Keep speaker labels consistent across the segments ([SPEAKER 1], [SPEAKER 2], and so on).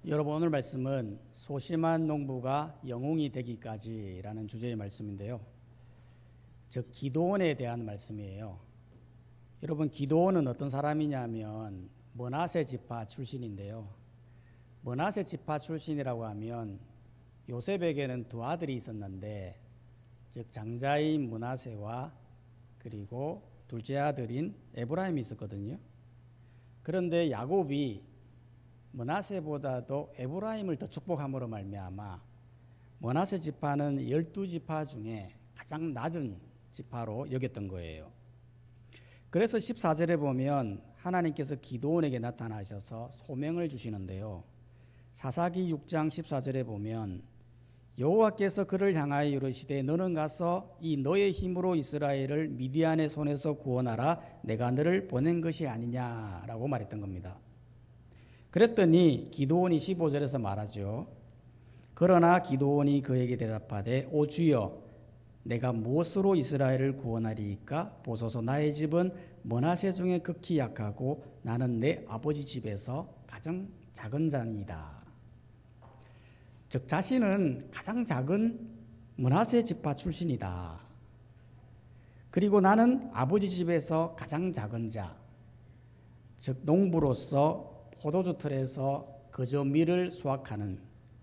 [SPEAKER 1] 여러분, 오늘 말씀은 소심한 농부가 영웅이 되기까지라는 주제의 말씀인데요. 즉 기드온에 대한 말씀이에요. 여러분, 기드온은 어떤 사람이냐면 므낫세 지파 출신인데요. 므낫세 지파 출신이라고 하면 요셉에게는 두 아들이 있었는데, 즉 장자인 므낫세와 그리고 둘째 아들인 에브라임이 있었거든요. 그런데 야곱이 므낫세보다도 에브라임을 더 축복함으로 말미암아 므낫세 지파는 12지파 중에 가장 낮은 지파로 여겼던 거예요. 그래서 14절에 보면 하나님께서 기드온에게 나타나셔서 소명을 주시는데요. 사사기 6장 14절에 보면 여호와께서 그를 향하여 이르시되 너는 가서 이 너의 힘으로 이스라엘을 미디안의 손에서 구원하라, 내가 너를 보낸 것이 아니냐라고 말했던 겁니다. 그랬더니 기드온이 15절에서 말하죠. 그러나 기드온이 그에게 대답하되 오 주여, 내가 무엇으로 이스라엘을 구원하리이까? 보소서, 나의 집은 므낫세 중에 극히 약하고 나는 내 아버지 집에서 가장 작은 자니이다. 즉 자신은 가장 작은 므낫세 지파 출신이다. 그리고 나는 아버지 집에서 가장 작은 자, 즉 농부로서 포도주 틀에서 그저 밀을 수확하는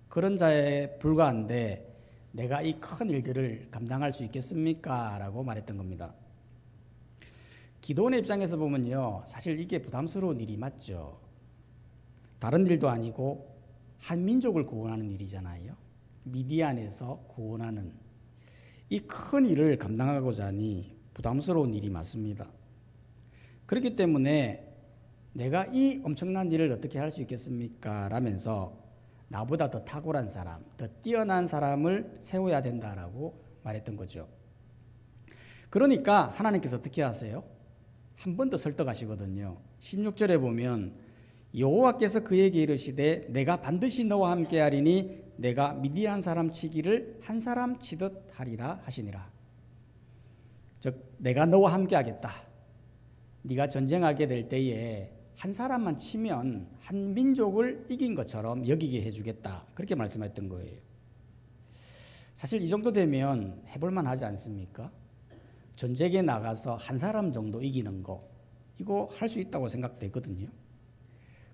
[SPEAKER 1] 그런 자에 불과한데 내가 이 큰 일들을 감당할 수 있겠습니까? 라고 말했던 겁니다. 기드온의 입장에서 보면요, 사실 이게 부담스러운 일이 맞죠. 다른 일도 아니고 한 민족을 구원하는 일이잖아요. 미디안에서 구원하는 이 큰 일을 감당하고자 하니 부담스러운 일이 맞습니다. 그렇기 때문에 내가 이 엄청난 일을 어떻게 할 수 있겠습니까? 라면서 나보다 더 탁월한 사람, 더 뛰어난 사람을 세워야 된다라고 말했던 거죠. 그러니까 하나님께서 어떻게 하세요? 한 번 더 설득하시거든요. 16절에 보면 여호와께서 그에게 이르시되 내가 반드시 너와 함께 하리니 내가 미디안 사람 치기를 한 사람 치듯 하리라 하시니라. 즉 내가 너와 함께 하겠다. 네가 전쟁하게 될 때에 한 사람만 치면 한 민족을 이긴 것처럼 여기게 해주겠다. 그렇게 말씀했던 거예요. 사실 이 정도 되면 해볼만 하지 않습니까? 전쟁에 나가서 한 사람 정도 이기는 거, 이거 할 수 있다고 생각되거든요.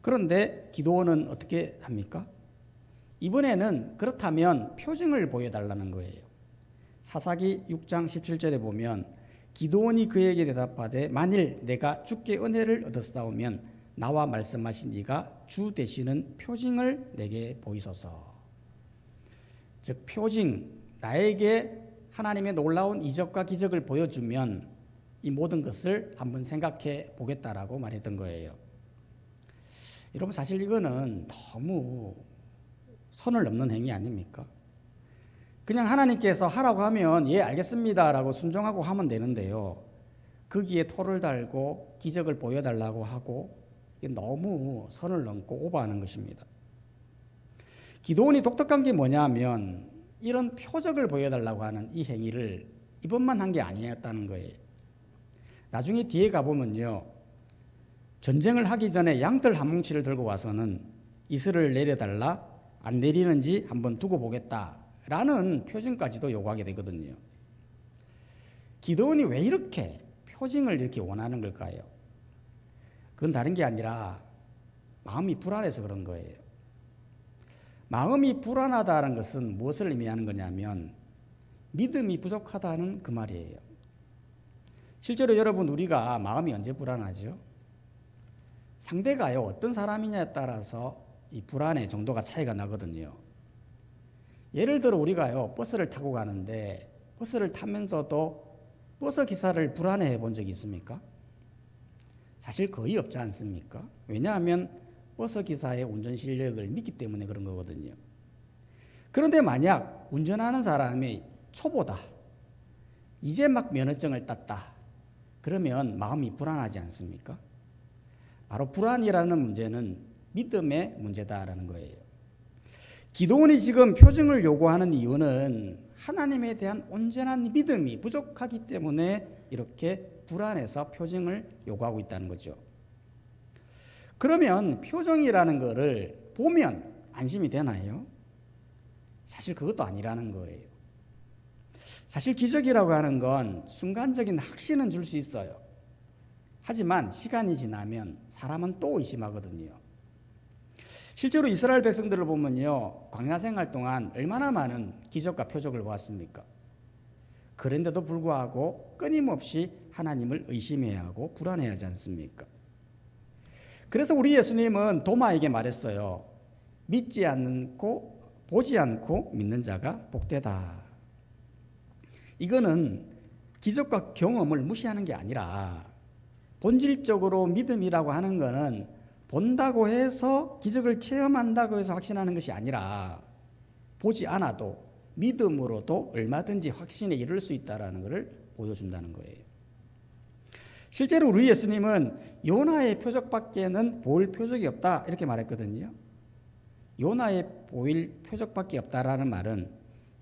[SPEAKER 1] 그런데 기드온은 어떻게 합니까? 이번에는 그렇다면 표징을 보여달라는 거예요. 사사기 6장 17절에 보면 기드온이 그에게 대답하되 만일 내가 주께 은혜를 얻었사오면 나와 말씀하신 이가 주 되시는 표징을 내게 보이소서. 즉 표징, 나에게 하나님의 놀라운 이적과 기적을 보여주면 이 모든 것을 한번 생각해 보겠다라고 말했던 거예요. 여러분, 사실 이거는 너무 선을 넘는 행위 아닙니까? 그냥 하나님께서 하라고 하면 예 알겠습니다라고 순종하고 하면 되는데요. 거기에 토를 달고 기적을 보여달라고 하고 너무 선을 넘고 오버하는 것입니다. 기드온이 독특한 게 뭐냐면 이런 표적을 보여달라고 하는 이 행위를 이번만 한 게 아니었다는 거예요. 나중에 뒤에 가보면요, 전쟁을 하기 전에 양털 한 뭉치를 들고 와서는 이슬을 내려달라, 안 내리는지 한번 두고 보겠다 라는 표징까지도 요구하게 되거든요. 기드온이 왜 이렇게 표징을 이렇게 원하는 걸까요? 그건 다른 게 아니라 마음이 불안해서 그런 거예요. 마음이 불안하다는 것은 무엇을 의미하는 거냐면 믿음이 부족하다는 그 말이에요. 실제로 여러분, 우리가 마음이 언제 불안하죠? 상대가요 어떤 사람이냐에 따라서 이 불안의 정도가 차이가 나거든요. 예를 들어 우리가요 버스를 타고 가는데 버스를 타면서도 버스 기사를 불안해해 본 적이 있습니까? 사실 거의 없지 않습니까? 왜냐하면 버스 기사의 운전 실력을 믿기 때문에 그런 거거든요. 그런데 만약 운전하는 사람이 초보다, 이제 막 면허증을 땄다, 그러면 마음이 불안하지 않습니까? 바로 불안이라는 문제는 믿음의 문제다라는 거예요. 기드온이 지금 표징을 요구하는 이유는 하나님에 대한 온전한 믿음이 부족하기 때문에 이렇게 불안해서 표징을 요구하고 있다는 거죠. 그러면 표징이라는 거를 보면 안심이 되나요? 사실 그것도 아니라는 거예요. 사실 기적이라고 하는 건 순간적인 확신은 줄 수 있어요. 하지만 시간이 지나면 사람은 또 의심하거든요. 실제로 이스라엘 백성들을 보면요, 광야 생활 동안 얼마나 많은 기적과 표적을 보았습니까? 그런데도 불구하고 끊임없이 하나님을 의심해야 하고 불안해야 하지 않습니까? 그래서 우리 예수님은 도마에게 말했어요. 믿지 않고 보지 않고 믿는 자가 복되다. 이거는 기적과 경험을 무시하는 게 아니라 본질적으로 믿음이라고 하는 것은 본다고 해서 기적을 체험한다고 해서 확신하는 것이 아니라 보지 않아도 믿음으로도 얼마든지 확신에 이를 수 있다는 것을 보여준다는 거예요. 실제로 우리 예수님은 요나의 표적밖에는 보일 표적이 없다 이렇게 말했거든요. 요나의 보일 표적밖에 없다라는 말은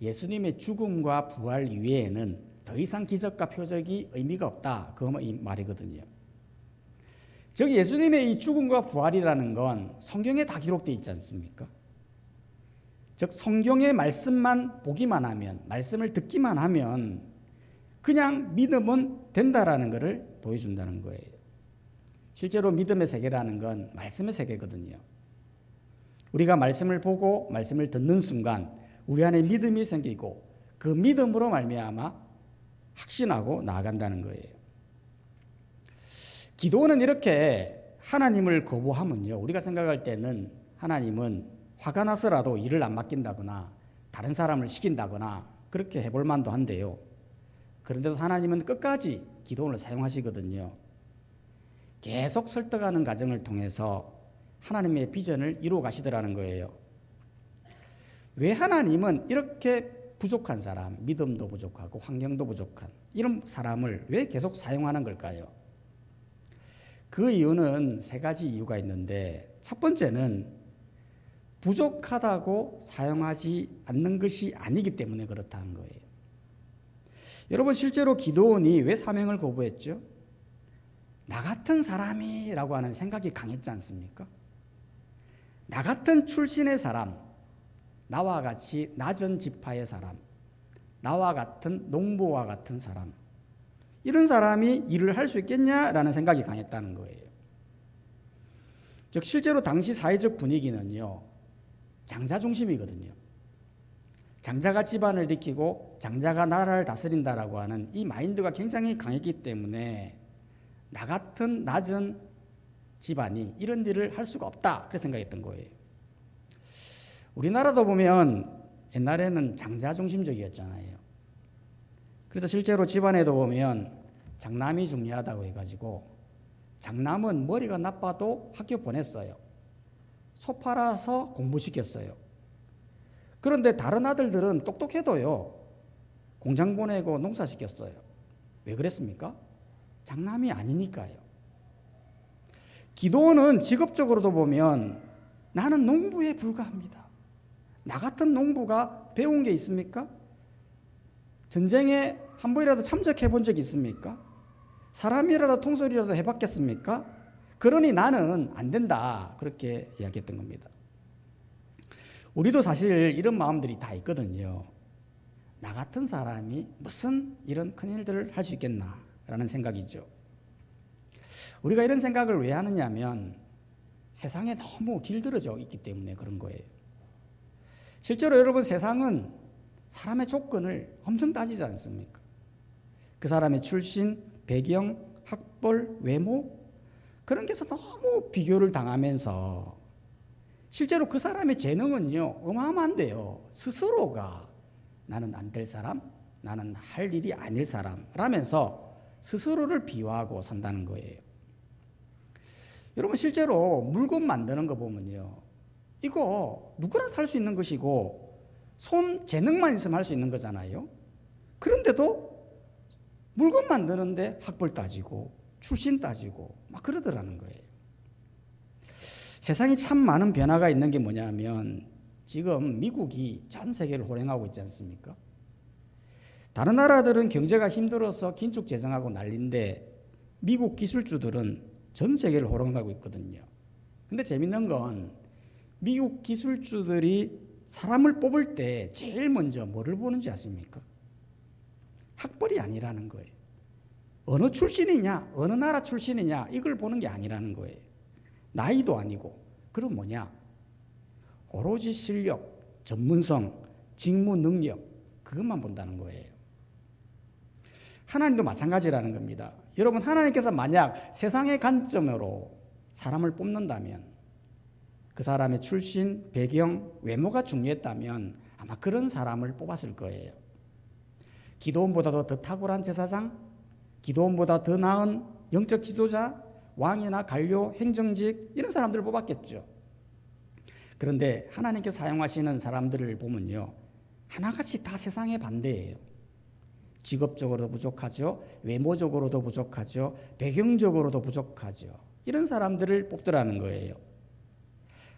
[SPEAKER 1] 예수님의 죽음과 부활 이외에는 더 이상 기적과 표적이 의미가 없다 그 말이거든요. 즉 예수님의 이 죽음과 부활이라는 건 성경에 다 기록되어 있지 않습니까? 즉 성경의 말씀만 보기만 하면, 말씀을 듣기만 하면 그냥 믿음은 된다라는 것을 보여준다는 거예요. 실제로 믿음의 세계라는 건 말씀의 세계거든요. 우리가 말씀을 보고 말씀을 듣는 순간 우리 안에 믿음이 생기고 그 믿음으로 말미암아 확신하고 나아간다는 거예요. 기도는 이렇게 하나님을 거부하면요, 우리가 생각할 때는 하나님은 화가 나서라도 일을 안 맡긴다거나 다른 사람을 시킨다거나 그렇게 해볼 만도 한데요. 그런데도 하나님은 끝까지 기도원을 사용하시거든요. 계속 설득하는 과정을 통해서 하나님의 비전을 이루어 가시더라는 거예요. 왜 하나님은 이렇게 부족한 사람, 믿음도 부족하고 환경도 부족한 이런 사람을 왜 계속 사용하는 걸까요? 그 이유는 세 가지 이유가 있는데, 첫 번째는 부족하다고 사용하지 않는 것이 아니기 때문에 그렇다는 거예요. 여러분, 실제로 기도원이 왜 사명을 거부했죠? 나 같은 사람이라고 하는 생각이 강했지 않습니까? 나 같은 출신의 사람, 나와 같이 낮은 지파의 사람, 나와 같은 농부와 같은 사람, 이런 사람이 일을 할 수 있겠냐라는 생각이 강했다는 거예요. 즉 실제로 당시 사회적 분위기는요, 장자 중심이거든요. 장자가 집안을 지키고 장자가 나라를 다스린다라고 하는 이 마인드가 굉장히 강했기 때문에 나 같은 낮은 집안이 이런 일을 할 수가 없다 그렇게 생각했던 거예요. 우리나라도 보면 옛날에는 장자 중심적이었잖아요. 그래서 실제로 집안에도 보면 장남이 중요하다고 해가지고 장남은 머리가 나빠도 학교 보냈어요. 소 팔아서 공부시켰어요. 그런데 다른 아들들은 똑똑해도요, 공장 보내고 농사시켰어요. 왜 그랬습니까? 장남이 아니니까요. 기도는 직업적으로도 보면 나는 농부에 불과합니다. 나 같은 농부가 배운 게 있습니까? 전쟁에 한 번이라도 참석해 본 적이 있습니까? 사람이라도 통솔이라도 해봤겠습니까? 그러니 나는 안 된다 그렇게 이야기했던 겁니다. 우리도 사실 이런 마음들이 다 있거든요. 나 같은 사람이 무슨 이런 큰일들을 할 수 있겠나라는 생각이죠. 우리가 이런 생각을 왜 하느냐면 세상에 너무 길들여져 있기 때문에 그런 거예요. 실제로 여러분, 세상은 사람의 조건을 엄청 따지지 않습니까? 그 사람의 출신, 배경, 학벌, 외모, 그런 게서 너무 비교를 당하면서 실제로 그 사람의 재능은요, 어마어마한데요, 스스로가 나는 안 될 사람, 나는 할 일이 아닐 사람라면서 스스로를 비하하고 산다는 거예요. 여러분, 실제로 물건 만드는 거 보면요, 이거 누구나 할 수 있는 것이고 손 재능만 있으면 할 수 있는 거잖아요. 그런데도 물건 만드는데 학벌 따지고 출신 따지고 막 그러더라는 거예요. 세상이 참 많은 변화가 있는 게 뭐냐면 지금 미국이 전 세계를 호령하고 있지 않습니까? 다른 나라들은 경제가 힘들어서 긴축 재정하고 난리인데 미국 기술주들은 전 세계를 호령하고 있거든요. 근데 재밌는 건 미국 기술주들이 사람을 뽑을 때 제일 먼저 뭐를 보는지 아십니까? 학벌이 아니라는 거예요. 어느 출신이냐, 어느 나라 출신이냐 이걸 보는 게 아니라는 거예요. 나이도 아니고. 그럼 뭐냐? 오로지 실력, 전문성, 직무 능력 그것만 본다는 거예요. 하나님도 마찬가지라는 겁니다. 여러분, 하나님께서 만약 세상의 관점으로 사람을 뽑는다면 그 사람의 출신, 배경, 외모가 중요했다면 아마 그런 사람을 뽑았을 거예요. 기도원보다도 더 탁월한 제사장, 기도원보다 더 나은 영적 지도자, 왕이나 관료, 행정직 이런 사람들을 뽑았겠죠. 그런데 하나님께서 사용하시는 사람들을 보면요, 하나같이 다 세상의 반대예요. 직업적으로도 부족하죠. 외모적으로도 부족하죠. 배경적으로도 부족하죠. 이런 사람들을 뽑더라는 거예요.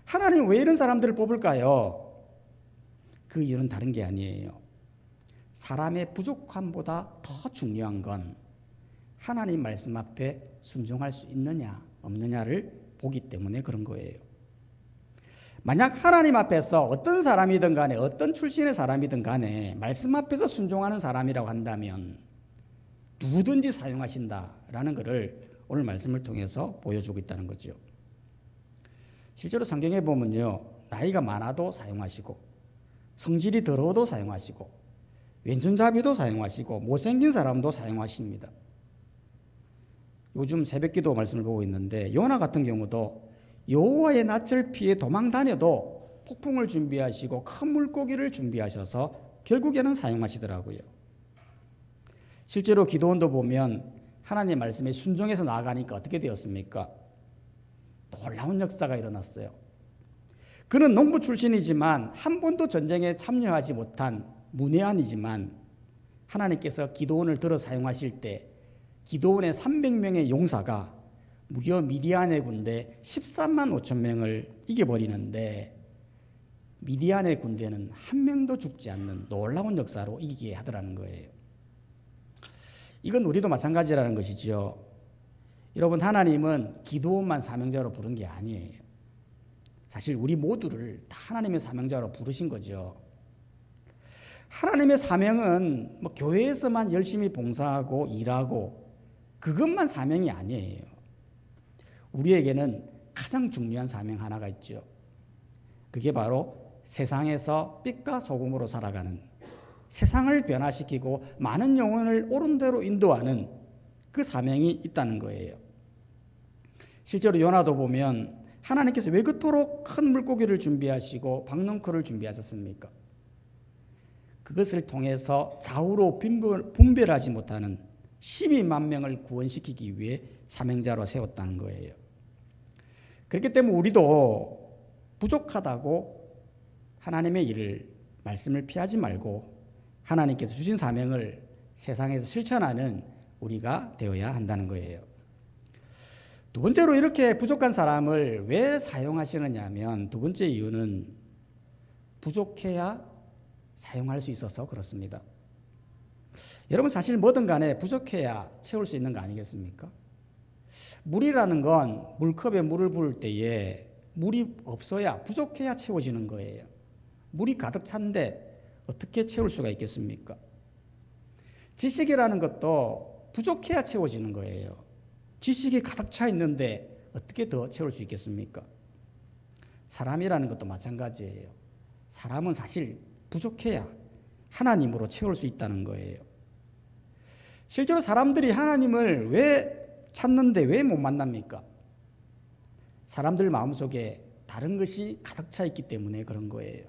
[SPEAKER 1] 하나님 왜 이런 사람들을 뽑을까요? 그 이유는 다른 게 아니에요. 사람의 부족함보다 더 중요한 건 하나님 말씀 앞에 순종할 수 있느냐 없느냐를 보기 때문에 그런 거예요. 만약 하나님 앞에서 어떤 사람이든 간에 어떤 출신의 사람이든 간에 말씀 앞에서 순종하는 사람이라고 한다면 누구든지 사용하신다라는 것을 오늘 말씀을 통해서 보여주고 있다는 거죠. 실제로 성경에 보면요, 나이가 많아도 사용하시고 성질이 더러워도 사용하시고 왼손잡이도 사용하시고 못생긴 사람도 사용하십니다. 요즘 새벽기도 말씀을 보고 있는데 요나 같은 경우도 여호와의 낯을 피해 도망 다녀도 폭풍을 준비하시고 큰 물고기를 준비하셔서 결국에는 사용하시더라고요. 실제로 기도원도 보면 하나님의 말씀에 순종해서 나아가니까 어떻게 되었습니까? 놀라운 역사가 일어났어요. 그는 농부 출신이지만 한 번도 전쟁에 참여하지 못한 문외한이지만 하나님께서 기도원을 들어 사용하실 때 기도원의 300명의 용사가 무려 미디안의 군대 13만 5천 명을 이겨버리는데 미디안의 군대는 한 명도 죽지 않는 놀라운 역사로 이기게 하더라는 거예요. 이건 우리도 마찬가지라는 것이죠. 여러분, 하나님은 기도원만 사명자로 부른 게 아니에요. 사실 우리 모두를 다 하나님의 사명자로 부르신 거죠. 하나님의 사명은 뭐 교회에서만 열심히 봉사하고 일하고 그것만 사명이 아니에요. 우리에게는 가장 중요한 사명 하나가 있죠. 그게 바로 세상에서 빛과 소금으로 살아가는, 세상을 변화시키고 많은 영혼을 옳은 대로 인도하는 그 사명이 있다는 거예요. 실제로 요나도 보면 하나님께서 왜 그토록 큰 물고기를 준비하시고 박넝쿨을 준비하셨습니까? 그것을 통해서 좌우로 분별하지 못하는 12만 명을 구원시키기 위해 사명자로 세웠다는 거예요. 그렇기 때문에 우리도 부족하다고 하나님의 일을, 말씀을 피하지 말고 하나님께서 주신 사명을 세상에서 실천하는 우리가 되어야 한다는 거예요. 두 번째로 이렇게 부족한 사람을 왜 사용하시느냐 하면 두 번째 이유는 부족해야 사용할 수 있어서 그렇습니다. 여러분, 사실 뭐든 간에 부족해야 채울 수 있는 거 아니겠습니까? 물이라는 건 물컵에 물을 부을 때에 물이 없어야, 부족해야 채워지는 거예요. 물이 가득 찬데 어떻게 채울 수가 있겠습니까? 지식이라는 것도 부족해야 채워지는 거예요. 지식이 가득 차 있는데 어떻게 더 채울 수 있겠습니까? 사람이라는 것도 마찬가지예요. 사람은 사실 부족해야 하나님으로 채울 수 있다는 거예요. 실제로 사람들이 하나님을 왜 찾는데 왜 못 만납니까? 사람들 마음속에 다른 것이 가득 차 있기 때문에 그런 거예요.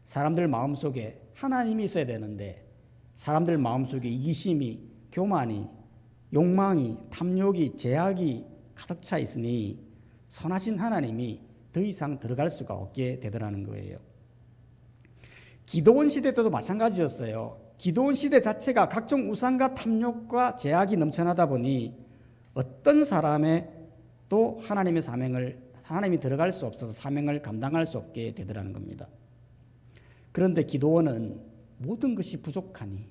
[SPEAKER 1] 사람들 마음속에 하나님이 있어야 되는데 사람들 마음속에 이기심이, 교만이, 욕망이, 탐욕이, 제약이 가득 차 있으니 선하신 하나님이 더 이상 들어갈 수가 없게 되더라는 거예요. 기도원 시대 때도 마찬가지였어요. 기도원 시대 자체가 각종 우상과 탐욕과 제약이 넘쳐나다 보니 어떤 사람의 또 하나님의 사명을, 하나님이 들어갈 수 없어서 사명을 감당할 수 없게 되더라는 겁니다. 그런데 기도원은 모든 것이 부족하니,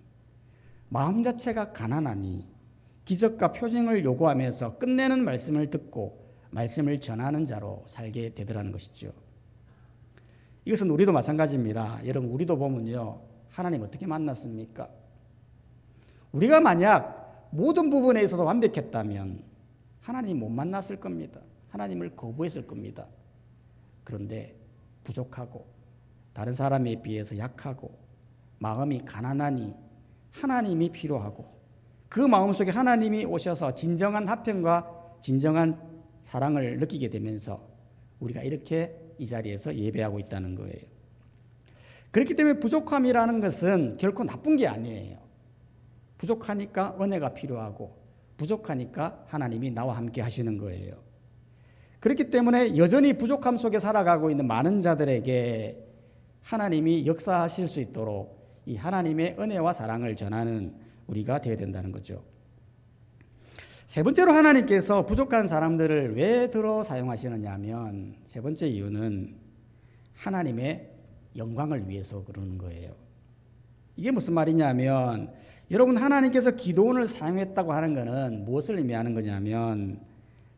[SPEAKER 1] 마음 자체가 가난하니 기적과 표징을 요구하면서 끝내는 말씀을 듣고 말씀을 전하는 자로 살게 되더라는 것이죠. 이것은 우리도 마찬가지입니다. 여러분, 우리도 보면요, 하나님 어떻게 만났습니까? 우리가 만약 모든 부분에 있어서 완벽했다면 하나님 못 만났을 겁니다. 하나님을 거부했을 겁니다. 그런데 부족하고 다른 사람에 비해서 약하고 마음이 가난하니 하나님이 필요하고 그 마음속에 하나님이 오셔서 진정한 화평과 진정한 사랑을 느끼게 되면서 우리가 이렇게 이 자리에서 예배하고 있다는 거예요. 그렇기 때문에 부족함이라는 것은 결코 나쁜 게 아니에요. 부족하니까 은혜가 필요하고 부족하니까 하나님이 나와 함께 하시는 거예요. 그렇기 때문에 여전히 부족함 속에 살아가고 있는 많은 자들에게 하나님이 역사하실 수 있도록 이 하나님의 은혜와 사랑을 전하는 우리가 되어야 된다는 거죠. 세 번째로 하나님께서 부족한 사람들을 왜 들어 사용하시느냐 하면 세 번째 이유는 하나님의 영광을 위해서 그러는 거예요. 이게 무슨 말이냐면 여러분, 하나님께서 기도원을 사용했다고 하는 것은 무엇을 의미하는 거냐면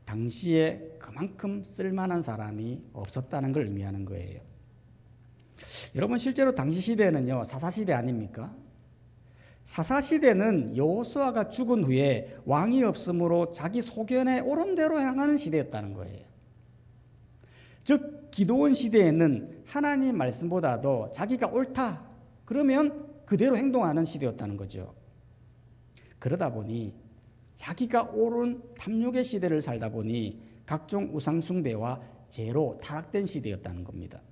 [SPEAKER 1] 당시에 그만큼 쓸만한 사람이 없었다는 걸 의미하는 거예요. 여러분, 실제로 당시 시대는요, 사사시대 아닙니까? 사사시대는 여호수아가 죽은 후에 왕이 없으므로 자기 소견에 옳은 대로 행하는 시대였다는 거예요. 즉 기드온 시대에는 하나님 말씀보다도 자기가 옳다 그러면 그대로 행동하는 시대였다는 거죠. 그러다 보니 자기가 옳은 탐욕의 시대를 살다 보니 각종 우상 숭배와 죄로 타락된 시대였다는 겁니다.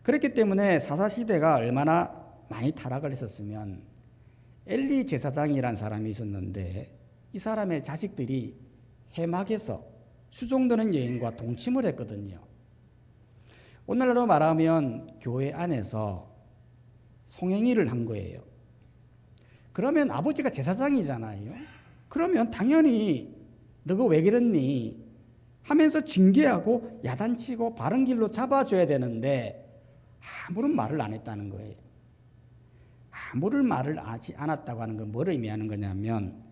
[SPEAKER 1] 그렇기 때문에 사사시대가 얼마나 많이 타락을 했었으면 엘리 제사장이란 사람이 있었는데 이 사람의 자식들이 해막에서 수종드는 여인과 동침을 했거든요. 오늘날로 말하면 교회 안에서 성행위를 한 거예요. 그러면 아버지가 제사장이잖아요. 그러면 당연히 너가 왜 그랬니 하면서 징계하고 야단치고 바른 길로 잡아줘야 되는데 아무런 말을 안 했다는 거예요. 아무런 말을 하지 않았다고 하는 건 뭘 의미하는 거냐면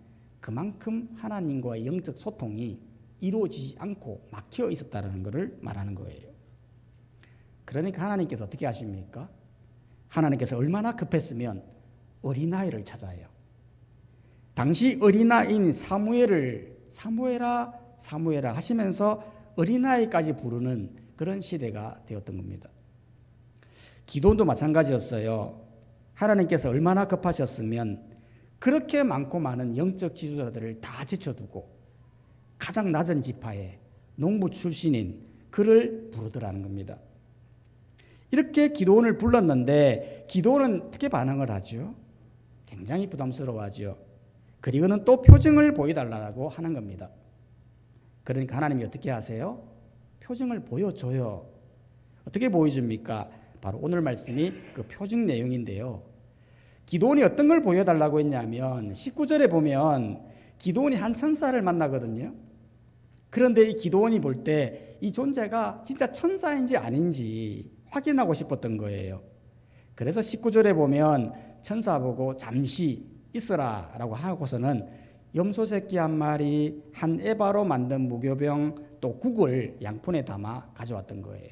[SPEAKER 1] 그만큼 하나님과의 영적 소통이 이루어지지 않고 막혀 있었다는 것을 말하는 거예요. 그러니까 하나님께서 어떻게 하십니까? 하나님께서 얼마나 급했으면 어린아이를 찾아요. 당시 어린아이인 사무엘아 하시면서 어린아이까지 부르는 그런 시대가 되었던 겁니다. 기도원도 마찬가지였어요. 하나님께서 얼마나 급하셨으면 그렇게 많고 많은 영적 지도자들을 다 제쳐두고 가장 낮은 지파에 농부 출신인 그를 부르더라는 겁니다. 이렇게 기도원을 불렀는데 기도원은 어떻게 반응을 하죠? 굉장히 부담스러워하죠. 그리고는 또 표징을 보여달라고 하는 겁니다. 그러니까 하나님이 어떻게 하세요? 표징을 보여줘요. 어떻게 보여줍니까? 바로 오늘 말씀이 그 표징 내용인데요. 기도원이 어떤 걸 보여달라고 했냐면 19절에 보면 기도원이 한 천사를 만나거든요. 그런데 이 기도원이 볼 때 이 존재가 진짜 천사인지 아닌지 확인하고 싶었던 거예요. 그래서 19절에 보면 천사 보고 잠시 있으라 라고 하고서는 염소 새끼 한 마리, 한 에바로 만든 무교병, 또 국을 양푼에 담아 가져왔던 거예요.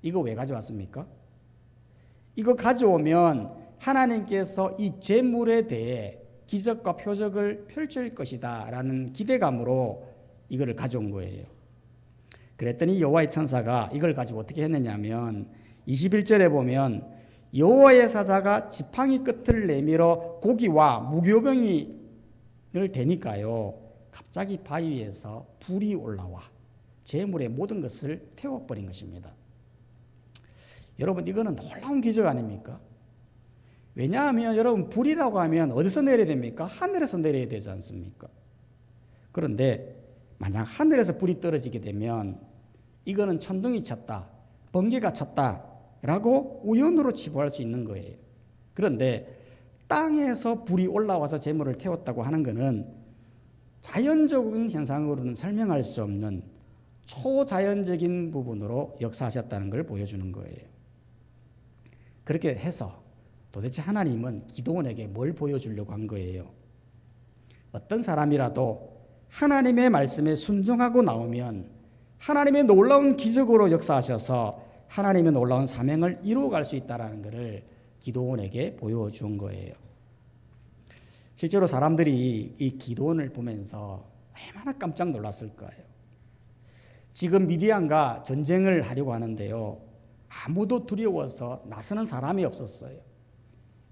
[SPEAKER 1] 이거 왜 가져왔습니까? 이거 가져오면 하나님께서 이 제물에 대해 기적과 표적을 펼칠 것이다 라는 기대감으로 이거를 가져온 거예요. 그랬더니 여호와의 천사가 이걸 가지고 어떻게 했느냐면 21절에 보면 여호와의 사자가 지팡이 끝을 내밀어 고기와 무교병을 대니까요 갑자기 바위에서 불이 올라와 제물의 모든 것을 태워버린 것입니다. 여러분, 이거는 놀라운 기적 아닙니까? 왜냐하면 여러분, 불이라고 하면 어디서 내려야 됩니까? 하늘에서 내려야 되지 않습니까? 그런데 만약 하늘에서 불이 떨어지게 되면 이거는 천둥이 쳤다, 번개가 쳤다라고 우연으로 치부할 수 있는 거예요. 그런데 땅에서 불이 올라와서 제물을 태웠다고 하는 것은 자연적인 현상으로는 설명할 수 없는 초자연적인 부분으로 역사하셨다는 걸 보여주는 거예요. 그렇게 해서 도대체 하나님은 기도원에게 뭘 보여주려고 한 거예요? 어떤 사람이라도 하나님의 말씀에 순종하고 나오면 하나님의 놀라운 기적으로 역사하셔서 하나님의 놀라운 사명을 이루어갈 수 있다는 것을 기도원에게 보여준 거예요. 실제로 사람들이 이 기도원을 보면서 얼마나 깜짝 놀랐을 거예요. 지금 미디안과 전쟁을 하려고 하는데요, 아무도 두려워서 나서는 사람이 없었어요.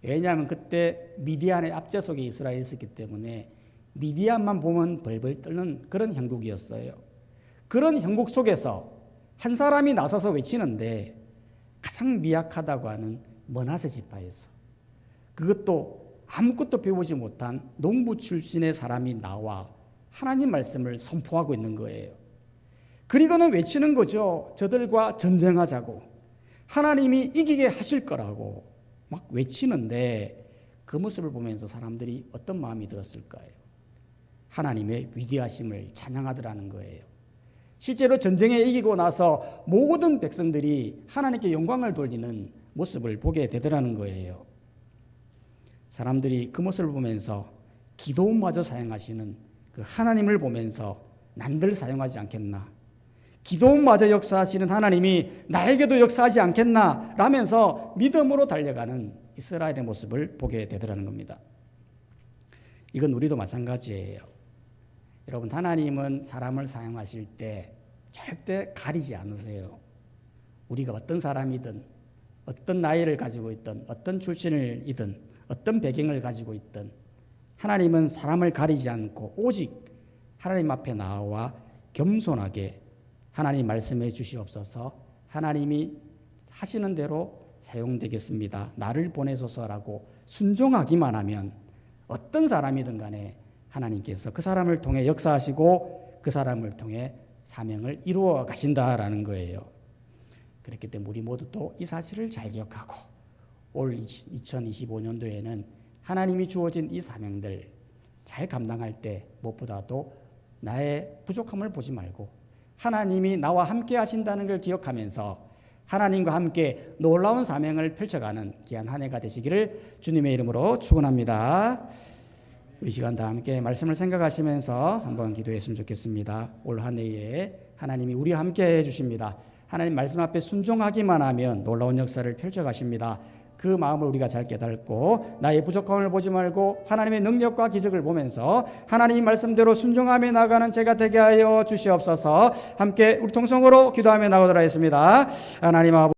[SPEAKER 1] 왜냐하면 그때 미디안의 압제속에 이스라엘이 있었기 때문에 미디안만 보면 벌벌 떨는 그런 형국이었어요. 그런 형국 속에서 한 사람이 나서서 외치는데 가장 미약하다고 하는 므낫세 지파에서, 그것도 아무것도 배우지 못한 농부 출신의 사람이 나와 하나님 말씀을 선포하고 있는 거예요. 그리고는 외치는 거죠. 저들과 전쟁하자고, 하나님이 이기게 하실 거라고 막 외치는데, 그 모습을 보면서 사람들이 어떤 마음이 들었을까요? 하나님의 위대하심을 찬양하더라는 거예요. 실제로 전쟁에 이기고 나서 모든 백성들이 하나님께 영광을 돌리는 모습을 보게 되더라는 거예요. 사람들이 그 모습을 보면서 기도원마저 사용하시는 그 하나님을 보면서 난들 사용하지 않겠나, 기도원마저 역사하시는 하나님이 나에게도 역사하지 않겠나 라면서 믿음으로 달려가는 이스라엘의 모습을 보게 되더라는 겁니다. 이건 우리도 마찬가지예요. 여러분, 하나님은 사람을 사용하실 때 절대 가리지 않으세요. 우리가 어떤 사람이든, 어떤 나이를 가지고 있든, 어떤 출신이든, 어떤 배경을 가지고 있든, 하나님은 사람을 가리지 않고 오직 하나님 앞에 나와 겸손하게 하나님 말씀해 주시옵소서, 하나님이 하시는 대로 사용되겠습니다, 나를 보내소서라고 순종하기만 하면 어떤 사람이든 간에 하나님께서 그 사람을 통해 역사하시고 그 사람을 통해 사명을 이루어 가신다라는 거예요. 그렇기 때문에 우리 모두 또 이 사실을 잘 기억하고 올 2025년도에는 하나님이 주어진 이 사명들 잘 감당할 때 무엇보다도 나의 부족함을 보지 말고 하나님이 나와 함께 하신다는 걸 기억하면서 하나님과 함께 놀라운 사명을 펼쳐가는 귀한 한 해가 되시기를 주님의 이름으로 축원합니다. 우리 시간 다 함께 말씀을 생각하시면서 한번 기도했으면 좋겠습니다. 올 한 해에 하나님이 우리와 함께 해주십니다. 하나님 말씀 앞에 순종하기만 하면 놀라운 역사를 펼쳐가십니다. 그 마음을 우리가 잘 깨닫고 나의 부족함을 보지 말고 하나님의 능력과 기적을 보면서 하나님 말씀대로 순종하며 나가는 제가 되게 하여 주시옵소서. 함께 우리 통성으로 기도하며 나가도록 하겠습니다. 하나님 아버지,